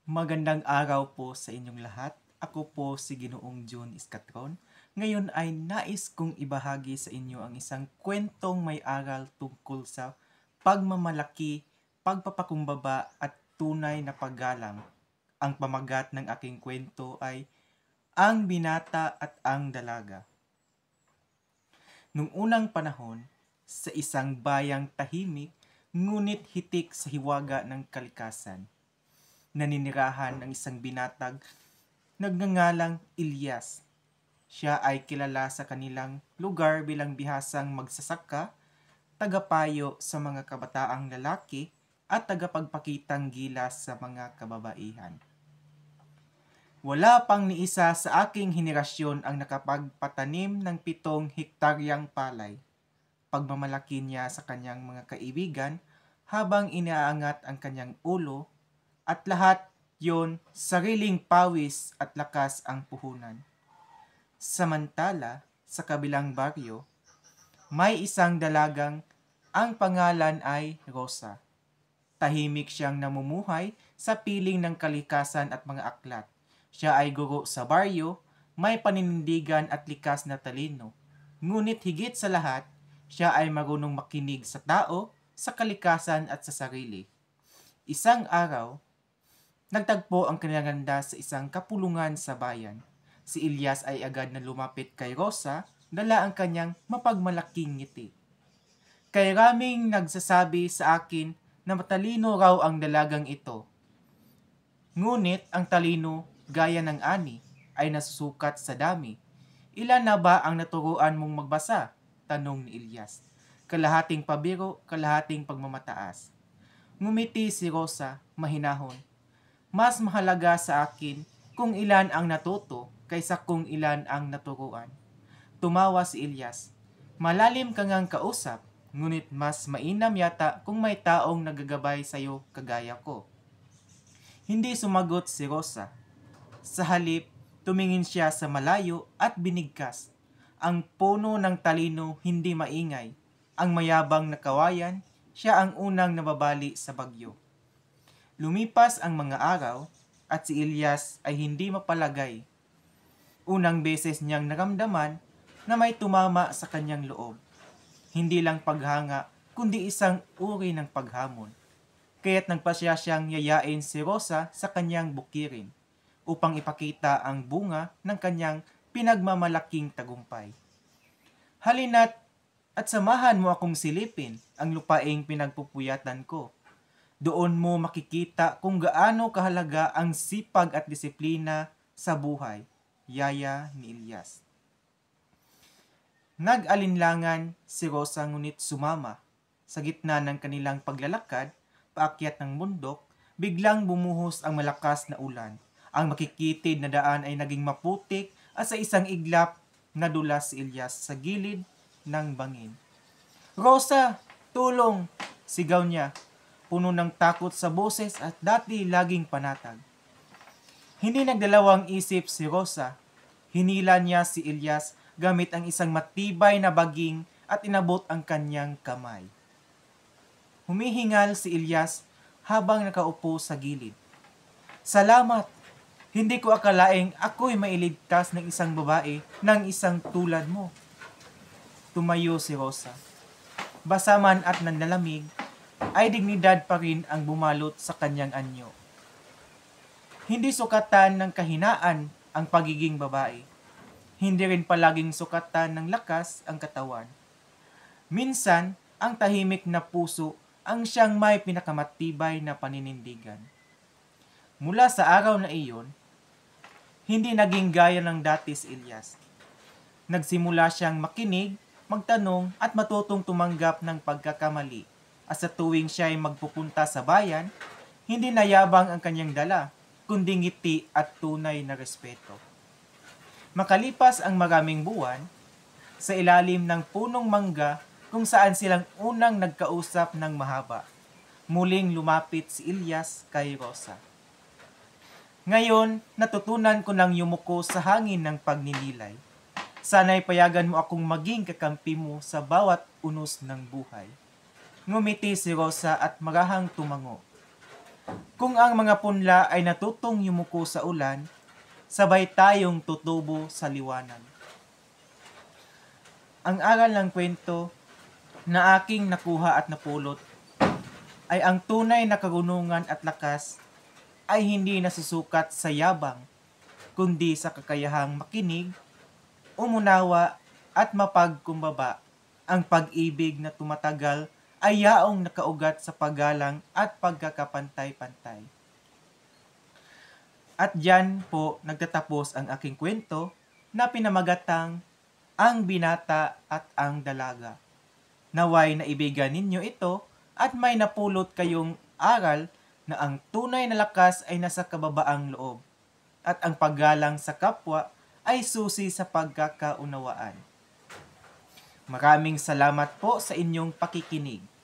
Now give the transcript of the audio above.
Magandang araw po sa inyong lahat. Ako po si Ginoong June Iscatron. Ngayon ay nais kong ibahagi sa inyo ang isang kwentong may aral tungkol sa pagmamalaki, pagpapakumbaba at tunay na paggalang. Ang pamagat ng aking kwento ay Ang Binata at ang Dalaga. Nung unang panahon, sa isang bayang tahimik, ngunit hitik sa hiwaga ng kalikasan, naninirahan ng isang binatag nagngangalang Ilyas. Siya ay kilala sa kanilang lugar bilang bihasang magsasaka, tagapayo sa mga kabataang lalaki, at tagapagpakitang gilas sa mga kababaihan. Wala pang ni isa sa aking henerasyon ang nakapagpatanim ng 7 hektaryang palay. Pagmamalaki niya sa kanyang mga kaibigan habang inaangat ang kanyang ulo, at lahat yon sariling pawis at lakas ang puhunan. Samantala, sa kabilang baryo, may isang dalagang ang pangalan ay Rosa. Tahimik siyang namumuhay sa piling ng kalikasan at mga aklat. Siya ay guro sa baryo, may paninindigan at likas na talino. Ngunit higit sa lahat, siya ay marunong makinig sa tao, sa kalikasan at sa sarili. Isang araw, nagtagpo ang kanyang ganda sa isang kapulungan sa bayan. Si Ilyas ay agad na lumapit kay Rosa, dala ang kanyang mapagmalaking ngiti. Kay raming nagsasabi sa akin na matalino raw ang dalagang ito. Ngunit ang talino, gaya ng ani, ay nasusukat sa dami. Ilan na ba ang naturuan mong magbasa? Tanong ni Ilyas. Kalahating pabiro, kalahating pagmamataas. Ngumiti si Rosa, mahinahon. Mas mahalaga sa akin kung ilan ang natuto kaysa kung ilan ang naturuan. Tumawa si Ilyas. Malalim ka ngang kausap, ngunit mas mainam yata kung may taong nagagabay sa'yo kagaya ko. Hindi sumagot si Rosa. Sa halip, tumingin siya sa malayo at binigkas. Ang puno ng talino hindi maingay. Ang mayabang na kawayan, siya ang unang nababali sa bagyo. Lumipas ang mga araw at si Ilyas ay hindi mapalagay. Unang beses niyang naramdaman na may tumama sa kanyang loob. Hindi lang paghanga, kundi isang uri ng paghamon. Kaya't nagpasya siyang yayain si Rosa sa kanyang bukirin upang ipakita ang bunga ng kanyang pinagmamalaking tagumpay. Halina't at samahan mo akong silipin ang lupaing pinagpupuyatan ko. Doon mo makikita kung gaano kahalaga ang sipag at disiplina sa buhay. Yaya ni Ilyas. Nag-alinlangan si Rosa ngunit sumama. Sa gitna ng kanilang paglalakad, paakyat ng bundok, biglang bumuhos ang malakas na ulan. Ang makikitid na daan ay naging maputik at sa isang iglap nadulas si Ilyas sa gilid ng bangin. Rosa, tulong! Sigaw niya, puno ng takot sa boses at dati laging panatag. Hindi nagdalawang isip si Rosa. Hinila niya si Ilyas gamit ang isang matibay na baging at inabot ang kanyang kamay. Humihingal si Ilyas habang nakaupo sa gilid. Salamat! Hindi ko akalaing ako'y mailigtas ng isang babae ng isang tulad mo. Tumayo si Rosa. Basa man at nanlalamig, ay dignidad pa rin ang bumalot sa kanyang anyo. Hindi sukatan ng kahinaan ang pagiging babae. Hindi rin palaging sukatan ng lakas ang katawan. Minsan, ang tahimik na puso ang siyang may pinakamatibay na paninindigan. Mula sa araw na iyon, hindi naging gaya ng dati si Ilyas. Nagsimula siyang makinig, magtanong at matutong tumanggap ng pagkakamali. At sa tuwing siya ay magpupunta sa bayan, hindi nayabang ang kanyang dala, kundi ngiti at tunay na respeto. Makalipas ang maraming buwan, sa ilalim ng punong mangga kung saan silang unang nagkausap ng mahaba, muling lumapit si Ilyas kay Rosa. Ngayon, natutunan ko ng yumuko sa hangin ng pagninilay. Sana'y payagan mo akong maging kakampi mo sa bawat unos ng buhay. Ngumiti si Rosa at marahang tumango. Kung ang mga punla ay natutong yumuko sa ulan, sabay tayong tutubo sa liwanag. Ang aral ng kwento na aking nakuha at napulot ay ang tunay na karunungan at lakas ay hindi nasusukat sa yabang, kundi sa kakayahang makinig, umunawa at mapagkumbaba. Ang pag-ibig na tumatagal ay yaong nakaugat sa paggalang at pagkakapantay-pantay. At diyan po nagtatapos ang aking kwento na pinamagatang Ang Binata at ang Dalaga. Naway naibigan ninyo ito at may napulot kayong aral na ang tunay na lakas ay nasa kababaang loob at ang paggalang sa kapwa ay susi sa pagkakaunawaan. Maraming salamat po sa inyong pakikinig.